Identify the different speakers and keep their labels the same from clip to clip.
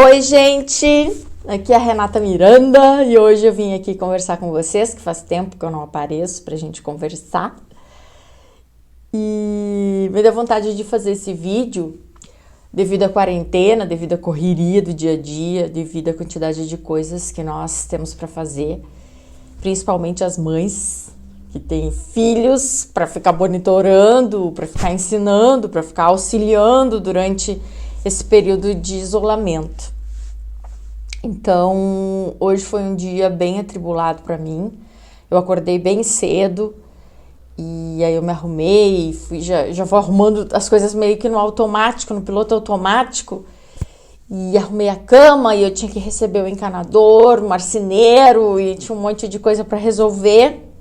Speaker 1: Oi, gente! Aqui é a Renata Miranda e hoje eu vim aqui conversar com vocês, que faz tempo que eu não apareço pra gente conversar. E me deu vontade de fazer esse vídeo devido à quarentena, devido à correria do dia a dia, devido à quantidade de coisas que nós temos pra fazer, principalmente as mães que têm filhos para ficar monitorando, para ficar ensinando, para ficar auxiliando durante esse período de isolamento. Então, hoje foi um dia bem atribulado para mim. Eu acordei bem cedo e aí eu me arrumei, já vou arrumando as coisas meio que no automático, no piloto automático. E arrumei a cama e eu tinha que receber o encanador, o marceneiro e tinha um monte de coisa para resolver.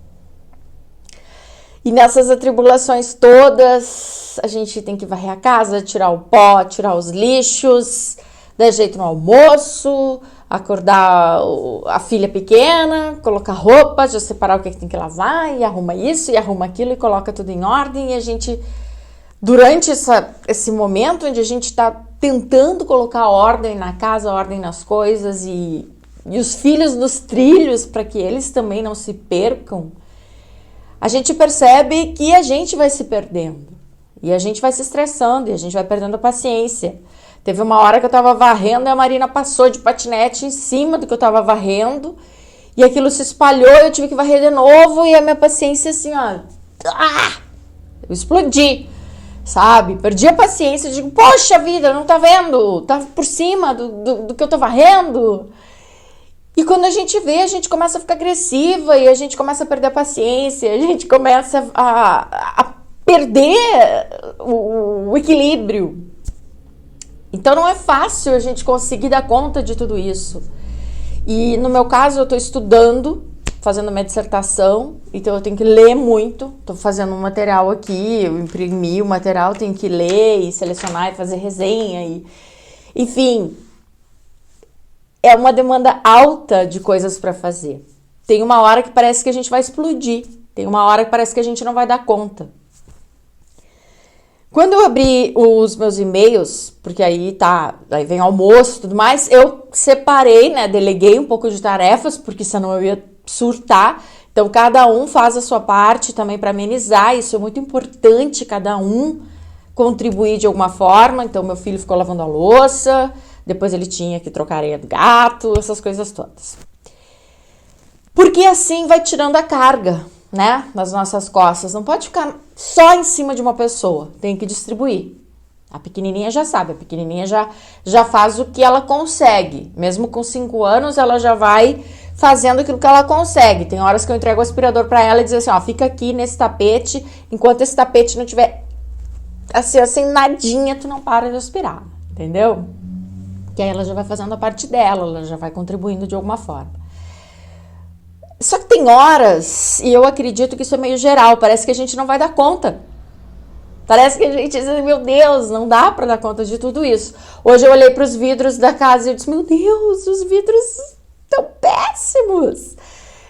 Speaker 1: E nessas atribulações todas, a gente tem que varrer a casa, tirar o pó, tirar os lixos, dar jeito no almoço, acordar a filha pequena, colocar roupa, já separar o que tem que lavar, e arruma isso, e arruma aquilo, e coloca tudo em ordem. E a gente, durante esse momento onde a gente está tentando colocar ordem na casa, ordem nas coisas, e os filhos nos trilhos, para que eles também não se percam, a gente percebe que a gente vai se perdendo, e a gente vai se estressando, e a gente vai perdendo a paciência. Teve uma hora que eu tava varrendo e a Marina passou de patinete em cima do que eu tava varrendo, e aquilo se espalhou, eu tive que varrer de novo, e a minha paciência assim, ó, eu explodi, sabe? Perdi a paciência, digo, poxa vida, não tá vendo? Tá por cima do que eu tô varrendo. E quando a gente vê, a gente começa a ficar agressiva e a gente começa a perder a paciência, a gente começa a perder o equilíbrio. Então não é fácil a gente conseguir dar conta de tudo isso. E no meu caso eu estou estudando, fazendo minha dissertação, então eu tenho que ler muito. Estou fazendo um material aqui, eu imprimi o material, tenho que ler e selecionar e fazer resenha. Enfim, é uma demanda alta de coisas para fazer. Tem uma hora que parece que a gente vai explodir, tem uma hora que parece que a gente não vai dar conta. Quando eu abri os meus e-mails, porque aí vem almoço e tudo mais, eu separei, né, deleguei um pouco de tarefas, porque senão eu ia surtar. Então, cada um faz a sua parte também para amenizar, isso é muito importante, cada um contribuir de alguma forma. Então, meu filho ficou lavando a louça, depois ele tinha que trocar a areia do gato, essas coisas todas. Porque assim vai tirando a carga, né, nas nossas costas. Não pode ficar só em cima de uma pessoa, tem que distribuir. A pequenininha já sabe, a pequenininha já faz o que ela consegue. Mesmo com 5 anos, ela já vai fazendo aquilo que ela consegue. Tem horas que eu entrego o aspirador para ela e diz assim, ó, fica aqui nesse tapete, enquanto esse tapete não tiver assim nadinha, tu não para de aspirar, entendeu? Que aí ela já vai fazendo a parte dela, ela já vai contribuindo de alguma forma. Só que tem horas, e eu acredito que isso é meio geral, parece que a gente não vai dar conta. Parece que a gente diz, meu Deus, não dá pra dar conta de tudo isso. Hoje eu olhei pros vidros da casa e eu disse, meu Deus, os vidros estão péssimos.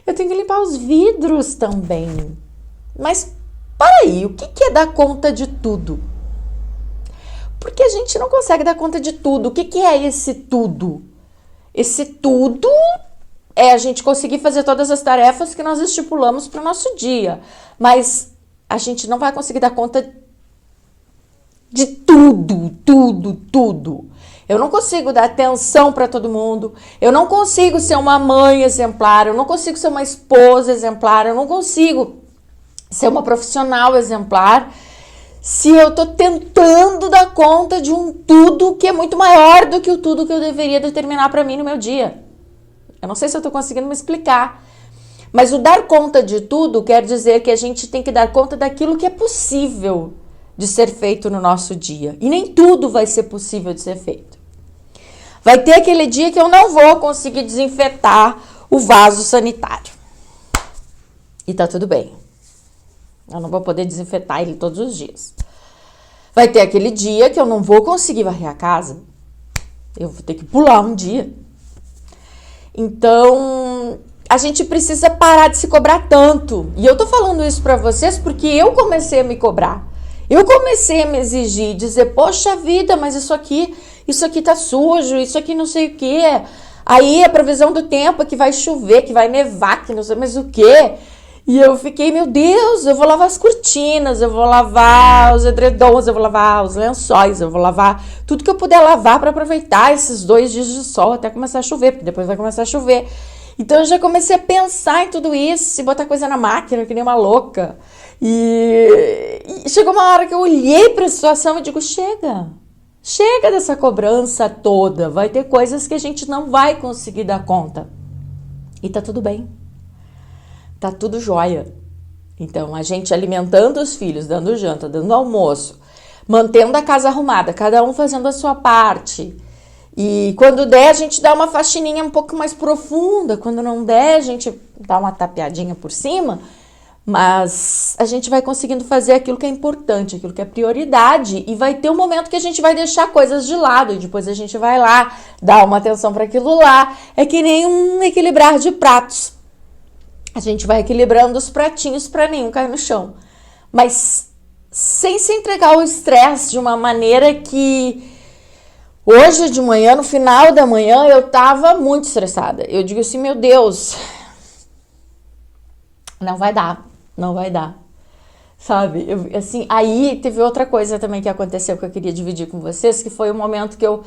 Speaker 1: Eu tenho que limpar os vidros também. Mas, para aí, o que é dar conta de tudo? Porque a gente não consegue dar conta de tudo. O que é esse tudo? Esse tudo é a gente conseguir fazer todas as tarefas que nós estipulamos para o nosso dia. Mas a gente não vai conseguir dar conta de tudo. Eu não consigo dar atenção para todo mundo. Eu não consigo ser uma mãe exemplar. Eu não consigo ser uma esposa exemplar. Eu não consigo ser uma profissional exemplar se eu tô tentando dar conta de um tudo que é muito maior do que o tudo que eu deveria determinar para mim no meu dia. Eu não sei se eu tô conseguindo me explicar, mas o dar conta de tudo quer dizer que a gente tem que dar conta daquilo que é possível de ser feito no nosso dia. E nem tudo vai ser possível de ser feito. Vai ter aquele dia que eu não vou conseguir desinfetar o vaso sanitário. E tá tudo bem. Eu não vou poder desinfetar ele todos os dias. Vai ter aquele dia que eu não vou conseguir varrer a casa. Eu vou ter que pular um dia. Então, a gente precisa parar de se cobrar tanto. E eu tô falando isso pra vocês porque eu comecei a me cobrar. Eu comecei a me exigir, dizer, poxa vida, mas isso aqui isso aqui tá sujo, isso aqui não sei o quê. Aí a previsão do tempo é que vai chover, que vai nevar, que não sei mais o quê. E eu fiquei, meu Deus, eu vou lavar as cortinas, eu vou lavar os edredons, eu vou lavar os lençóis, eu vou lavar tudo que eu puder lavar para aproveitar esses 2 dias de sol até começar a chover, porque depois vai começar a chover. Então eu já comecei a pensar em tudo isso, e botar coisa na máquina, que nem uma louca. E chegou uma hora que eu olhei para a situação e digo, chega dessa cobrança toda, vai ter coisas que a gente não vai conseguir dar conta. E tá tudo bem. Tá tudo jóia. Então, a gente alimentando os filhos, dando janta, dando almoço, mantendo a casa arrumada, cada um fazendo a sua parte. E quando der, a gente dá uma faxininha um pouco mais profunda. Quando não der, a gente dá uma tapeadinha por cima. Mas a gente vai conseguindo fazer aquilo que é importante, aquilo que é prioridade. E vai ter um momento que a gente vai deixar coisas de lado. E depois a gente vai lá, dar uma atenção para aquilo lá. É que nem um equilibrar de pratos. A gente vai equilibrando os pratinhos para nenhum cair no chão. Mas sem se entregar ao estresse de uma maneira que... Hoje de manhã, no final da manhã, eu tava muito estressada. Eu digo assim, meu Deus, não vai dar. Sabe? Assim, aí teve outra coisa também que aconteceu que eu queria dividir com vocês, que foi o momento que eu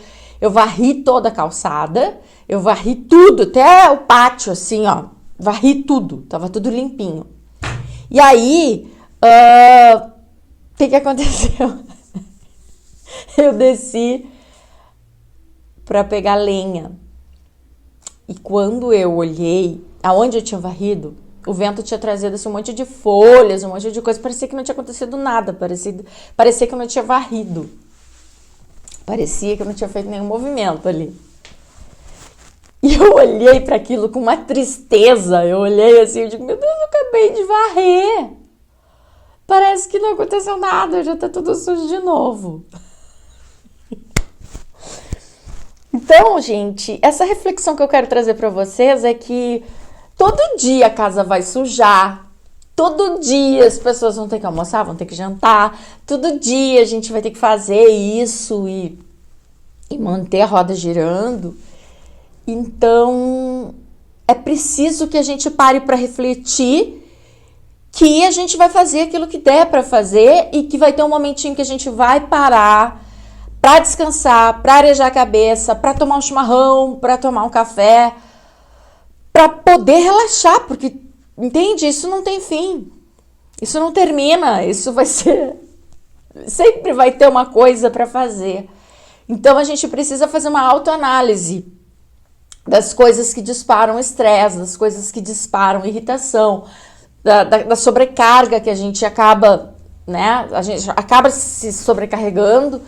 Speaker 1: varri toda a calçada, eu varri tudo, até o pátio, assim, ó. Varri tudo, tava tudo limpinho. E aí, o que aconteceu? Eu desci para pegar lenha. E quando eu olhei aonde eu tinha varrido, o vento tinha trazido assim, um monte de folhas, um monte de coisa. Parecia que não tinha acontecido nada, parecia que eu não tinha varrido. Parecia que eu não tinha feito nenhum movimento ali. E eu olhei para aquilo com uma tristeza. Eu olhei assim, eu digo, meu Deus, eu acabei de varrer. Parece que não aconteceu nada, já tá tudo sujo de novo. Então, gente, essa reflexão que eu quero trazer para vocês é que todo dia a casa vai sujar, todo dia as pessoas vão ter que almoçar, vão ter que jantar, todo dia a gente vai ter que fazer isso e manter a roda girando. Então, é preciso que a gente pare para refletir que a gente vai fazer aquilo que der para fazer e que vai ter um momentinho que a gente vai parar para descansar, para arejar a cabeça, para tomar um chimarrão, para tomar um café, para poder relaxar, porque, entende? Isso não tem fim, isso não termina, isso vai ser... Sempre vai ter uma coisa para fazer. Então, a gente precisa fazer uma autoanálise das coisas que disparam estresse, das coisas que disparam irritação, da sobrecarga que a gente acaba, né? A gente acaba se sobrecarregando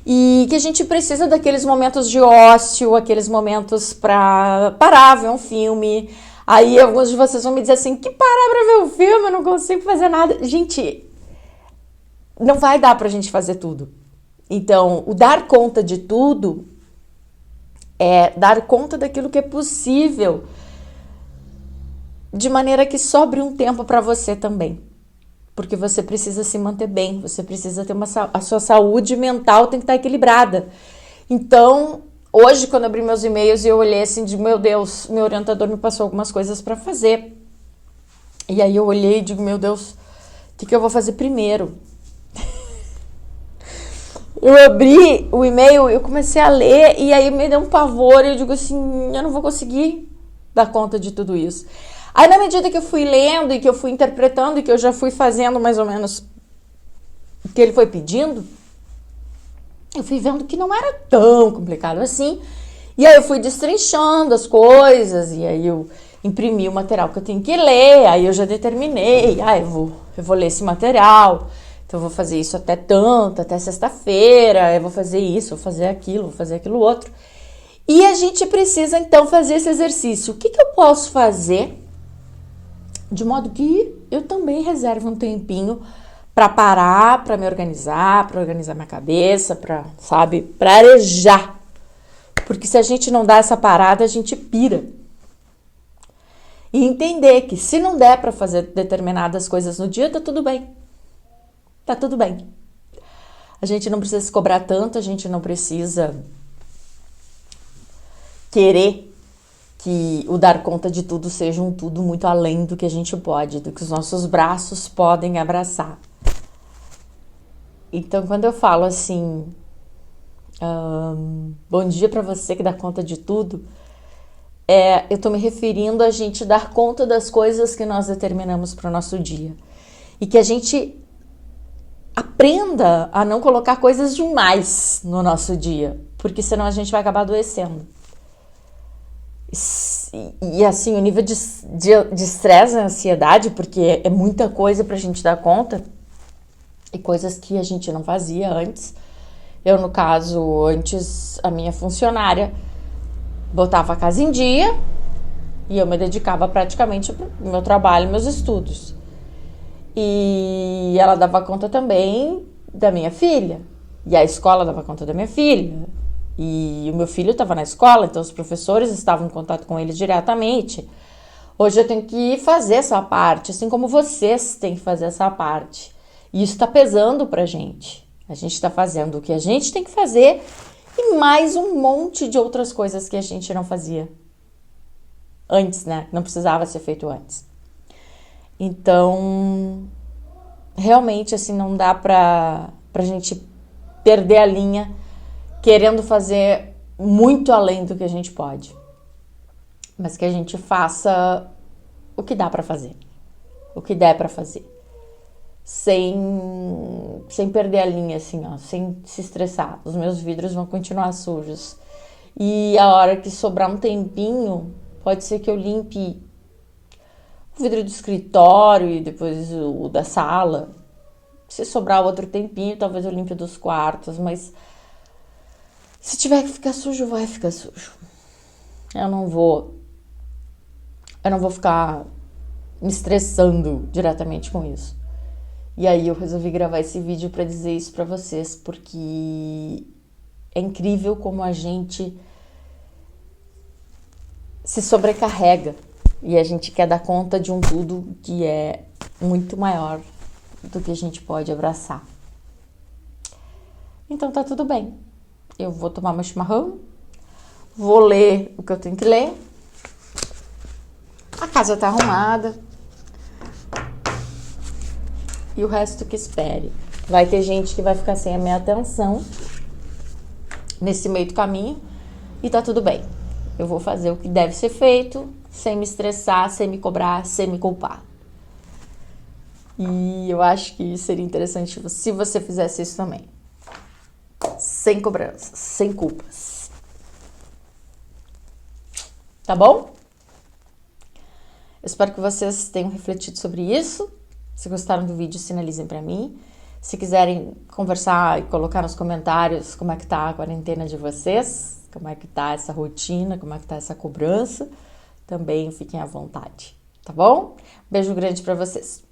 Speaker 1: e que a gente precisa daqueles momentos de ócio, aqueles momentos para parar, ver um filme. Aí alguns de vocês vão me dizer assim, que parar pra ver um filme, eu não consigo fazer nada. Gente, não vai dar pra gente fazer tudo. Então, o dar conta de tudo é dar conta daquilo que é possível, de maneira que sobre um tempo para você também. Porque você precisa se manter bem, você precisa ter a sua saúde mental tem que estar equilibrada. Então, hoje, quando eu abri meus e-mails e eu olhei assim, de meu Deus, meu orientador me passou algumas coisas para fazer. E aí eu olhei e digo, meu Deus, o que eu vou fazer primeiro? Eu abri o e-mail, eu comecei a ler e aí me deu um pavor e eu digo assim, eu não vou conseguir dar conta de tudo isso. Aí na medida que eu fui lendo e que eu fui interpretando e que eu já fui fazendo mais ou menos o que ele foi pedindo, eu fui vendo que não era tão complicado assim. E aí eu fui destrinchando as coisas e aí eu imprimi o material que eu tenho que ler, aí eu já determinei, eu vou ler esse material. Então, eu vou fazer isso até sexta-feira, eu vou fazer isso, vou fazer aquilo outro. E a gente precisa, então, fazer esse exercício. O que eu posso fazer de modo que eu também reserve um tempinho para parar, para me organizar, para organizar minha cabeça, para arejar. Porque se a gente não dá essa parada, a gente pira. E entender que se não der para fazer determinadas coisas no dia, tá tudo bem. Tá tudo bem. A gente não precisa se cobrar tanto, a gente não precisa querer que o dar conta de tudo seja um tudo muito além do que a gente pode, do que os nossos braços podem abraçar. Então, quando eu falo assim, bom dia para você que dá conta de tudo, eu tô me referindo a gente dar conta das coisas que nós determinamos para o nosso dia. E que a gente aprenda a não colocar coisas demais no nosso dia, porque senão a gente vai acabar adoecendo. E assim, o nível de estresse e ansiedade, porque é muita coisa pra gente dar conta, e coisas que a gente não fazia antes. Eu, no caso, antes, a minha funcionária botava a casa em dia e eu me dedicava praticamente pro meu trabalho e meus estudos. E ela dava conta também da minha filha. E a escola dava conta da minha filha. E o meu filho estava na escola, então os professores estavam em contato com ele diretamente. Hoje eu tenho que fazer essa parte, assim como vocês têm que fazer essa parte. E isso está pesando pra gente. A gente está fazendo o que a gente tem que fazer e mais um monte de outras coisas que a gente não fazia antes, né? Não precisava ser feito antes. Então, realmente, assim, não dá pra gente perder a linha querendo fazer muito além do que a gente pode. Mas que a gente faça o que dá pra fazer. O que der pra fazer. Sem perder a linha, assim, ó. Sem se estressar. Os meus vidros vão continuar sujos. E a hora que sobrar um tempinho, pode ser que eu limpe o vidro do escritório e depois o da sala. Se sobrar outro tempinho, talvez eu limpe dos quartos, mas se tiver que ficar sujo, vai ficar sujo. Eu não vou ficar me estressando diretamente com isso. E aí eu resolvi gravar esse vídeo para dizer isso para vocês, porque é incrível como a gente se sobrecarrega e a gente quer dar conta de um tudo que é muito maior do que a gente pode abraçar. Então tá tudo bem. Eu vou tomar meu chimarrão, vou ler o que eu tenho que ler. A casa tá arrumada. E o resto que espere. Vai ter gente que vai ficar sem a minha atenção nesse meio do caminho e tá tudo bem. Eu vou fazer o que deve ser feito, sem me estressar, sem me cobrar, sem me culpar. E eu acho que seria interessante se você fizesse isso também. Sem cobranças, sem culpas. Tá bom? Eu espero que vocês tenham refletido sobre isso. Se gostaram do vídeo, sinalizem pra mim. Se quiserem conversar e colocar nos comentários como é que tá a quarentena de vocês, como é que tá essa rotina, como é que tá essa cobrança, também fiquem à vontade, tá bom? Beijo grande pra vocês.